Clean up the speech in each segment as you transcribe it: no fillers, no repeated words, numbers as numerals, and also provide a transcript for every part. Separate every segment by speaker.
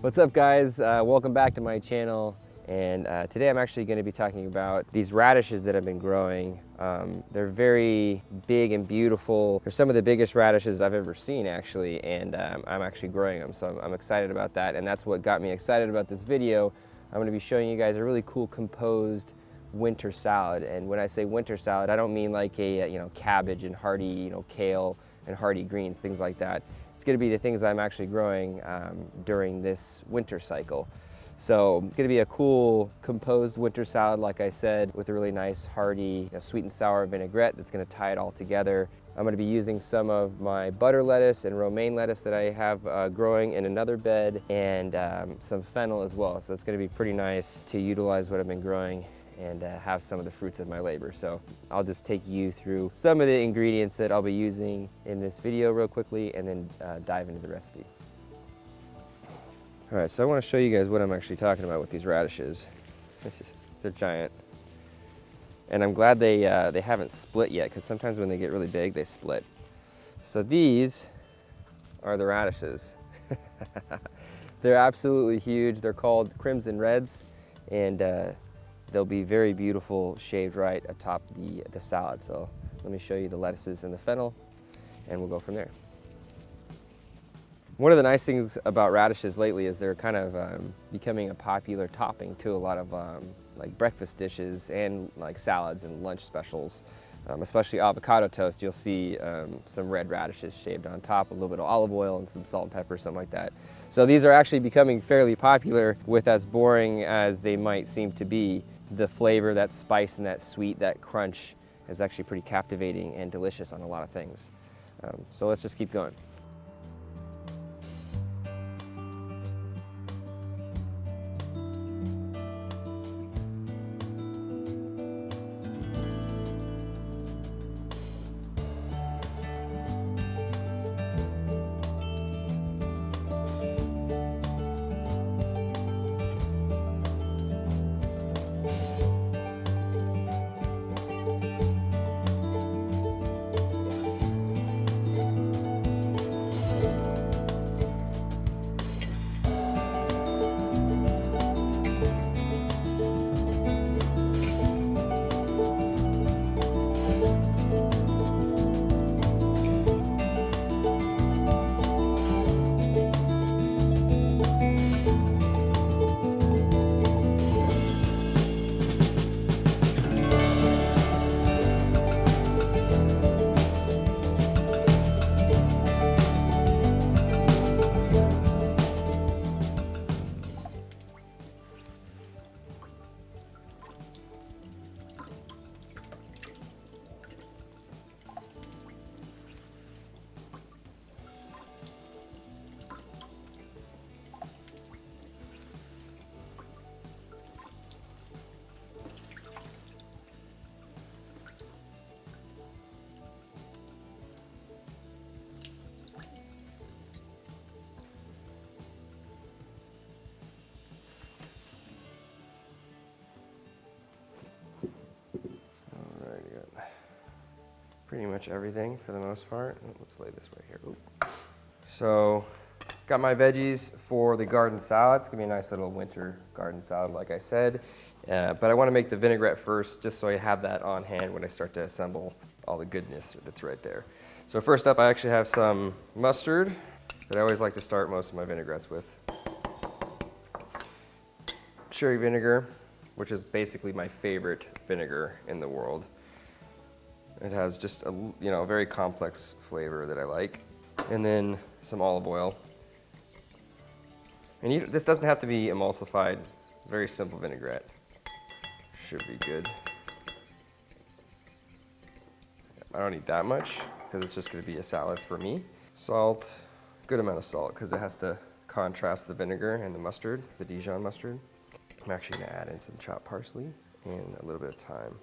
Speaker 1: What's up, guys? Welcome back to my channel. And today I'm actually going to be talking about these radishes that I've been growing. They're very big and beautiful. They're some of the biggest radishes I've ever seen, actually, and I'm actually growing them, so I'm excited about that. And that's what got me excited about this video. I'm going to be showing you guys a really cool composed winter salad. And when I say winter salad, I don't mean like a cabbage and hearty kale and hearty greens, things like that. It's going to be the things I'm actually growing during this winter cycle. So it's going to be a cool composed winter salad, like I said, with a really nice hearty sweet and sour vinaigrette that's going to tie it all together. I'm going to be using some of my butter lettuce and romaine lettuce that I have growing in another bed, and some fennel as well. So it's going to be pretty nice to utilize what I've been growing and have some of the fruits of my labor. So I'll just take you through some of the ingredients that I'll be using in this video real quickly, and then dive into the recipe. All right, so I want to show you guys what I'm actually talking about with these radishes. They're giant. And I'm glad they haven't split yet, because sometimes when they get really big, they split. So these are the radishes. They're absolutely huge. They're called crimson reds, and they'll be very beautiful shaved right atop the salad. So let me show you the lettuces and the fennel, and we'll go from there. One of the nice things about radishes lately is they're kind of becoming a popular topping to a lot of like breakfast dishes and like salads and lunch specials. Especially avocado toast, you'll see some red radishes shaved on top, a little bit of olive oil and some salt and pepper, something like that. So these are actually becoming fairly popular, with as boring as they might seem to be. The flavor, that spice and that sweet, that crunch is actually pretty captivating and delicious on a lot of things. So let's just keep going. Pretty much everything for the most part. Let's lay this right here. Oop. So, got my veggies for the garden salad. It's gonna be a nice little winter garden salad, like I said. But I wanna make the vinaigrette first, just so I have that on hand when I start to assemble all the goodness that's right there. So first up, I actually have some mustard that I always like to start most of my vinaigrettes with. Cherry vinegar, which is basically my favorite vinegar in the world. It has just a very complex flavor that I like. And then some olive oil. And this doesn't have to be emulsified. Very simple vinaigrette. Should be good. I don't need that much, because it's just going to be a salad for me. Salt, good amount of salt, because it has to contrast the vinegar and the mustard, the Dijon mustard. I'm actually going to add in some chopped parsley and a little bit of thyme.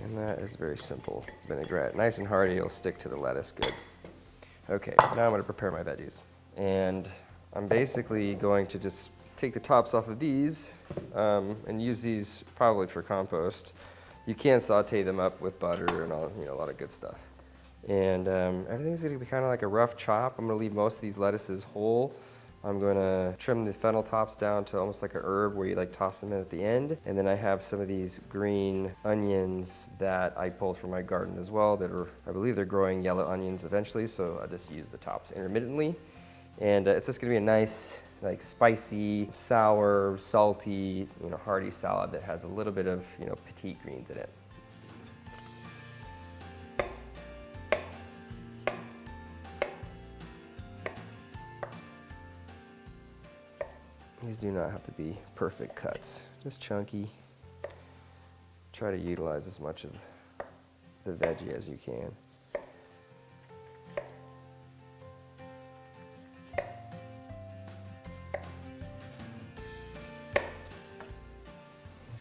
Speaker 1: And that is very simple vinaigrette. Nice and hearty, it'll stick to the lettuce good. Okay, now I'm gonna prepare my veggies. And I'm basically going to just take the tops off of these and use these probably for compost. You can saute them up with butter and all, a lot of good stuff. And everything's gonna be kind of like a rough chop. I'm gonna leave most of these lettuces whole. I'm gonna trim the fennel tops down to almost like a herb where you like toss them in at the end. And then I have some of these green onions that I pulled from my garden as well that are, I believe they're growing yellow onions eventually, so I just use the tops intermittently. And it's just gonna be a nice, like spicy, sour, salty, hearty salad that has a little bit of, petite greens in it. These do not have to be perfect cuts, just chunky. Try to utilize as much of the veggie as you can.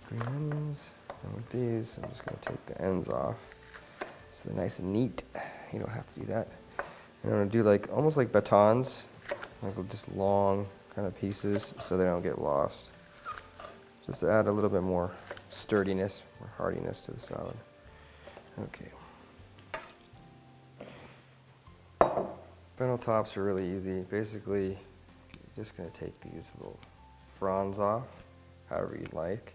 Speaker 1: Green onions, and with these, I'm just going to take the ends off so they're nice and neat. You don't have to do that. And I'm going to do like almost like batons, like just long kind of pieces so they don't get lost. Just to add a little bit more sturdiness or hardiness to the salad. Okay. Fennel tops are really easy. Basically, you're just going to take these little fronds off, however you'd like.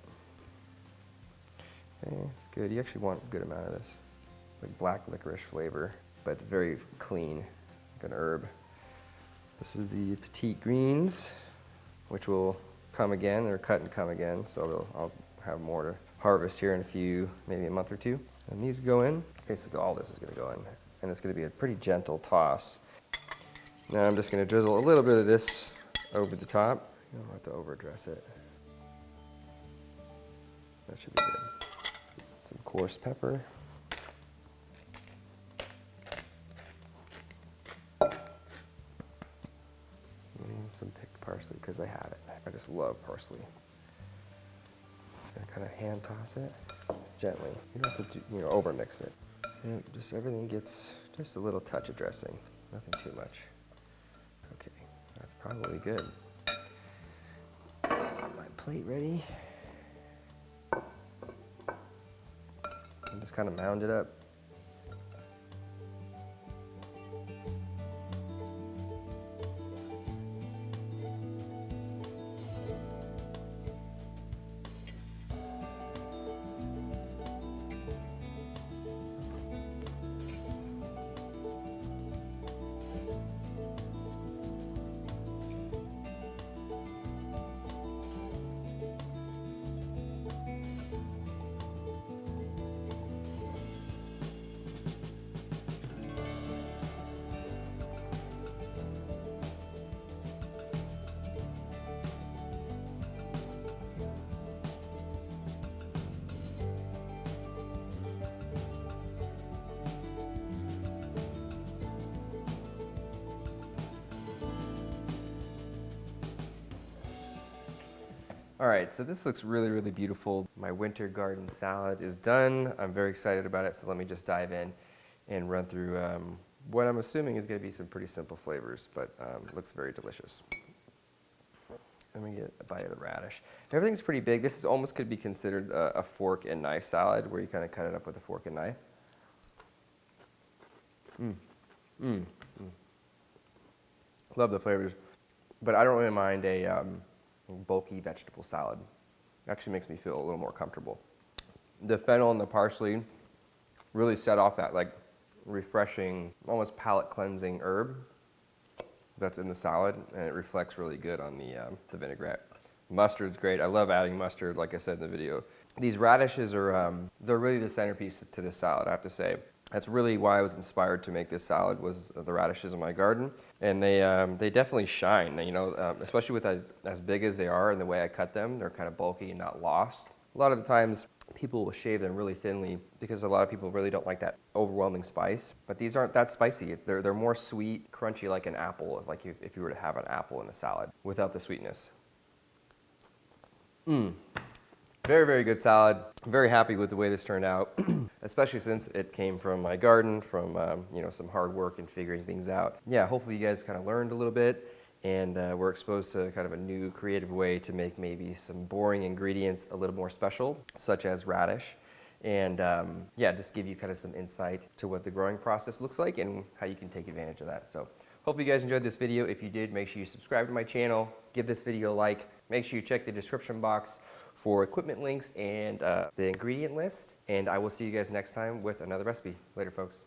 Speaker 1: Okay, it's good. You actually want a good amount of this, like black licorice flavor, but it's very clean, like an herb. This is the Petite Greens, which will come again. They're cut and come again, so I'll have more to harvest here in maybe a month or two. And these go in. Basically, all this is going to go in, and it's going to be a pretty gentle toss. Now I'm just going to drizzle a little bit of this over the top. You don't have to overdress it. That should be good. Some coarse pepper. And some picked parsley because I have it. I just love parsley. Gonna kind of hand toss it gently. You don't have to over mix it. And just everything gets just a little touch of dressing. Nothing too much. Okay, that's probably good. My plate ready. And just kind of mound it up. All right, so this looks really, really beautiful. My winter garden salad is done. I'm very excited about it, so let me just dive in and run through what I'm assuming is gonna be some pretty simple flavors, but looks very delicious. Let me get a bite of the radish. Everything's pretty big. This almost could be considered a fork and knife salad where you kind of cut it up with a fork and knife. Love the flavors, but I don't really mind a bulky vegetable salad. Actually makes me feel a little more comfortable. The fennel and the parsley really set off that like refreshing, almost palate cleansing herb that's in the salad, and it reflects really good on the vinaigrette. Mustard's great. I love adding mustard, like I said in the video. These radishes are they're really the centerpiece to this salad, I have to say. That's really why I was inspired to make this salad, was the radishes in my garden. And they definitely shine, especially with as big as they are and the way I cut them. They're kind of bulky and not lost. A lot of the times people will shave them really thinly because a lot of people really don't like that overwhelming spice. But these aren't that spicy. They're more sweet, crunchy like an apple, like if you were to have an apple in a salad without the sweetness. Very Very, very good salad. I'm very happy with the way this turned out, especially since it came from my garden, from you know, some hard work and figuring things out. Yeah, hopefully you guys kind of learned a little bit, and we're exposed to kind of a new creative way to make maybe some boring ingredients a little more special, such as radish. And yeah, just give you kind of some insight to what the growing process looks like and how you can take advantage of that. So hope you guys enjoyed this video. If you did, make sure you subscribe to my channel, give this video a like, make sure you check the description box for equipment links and the ingredient list. And I will see you guys next time with another recipe. Later, folks.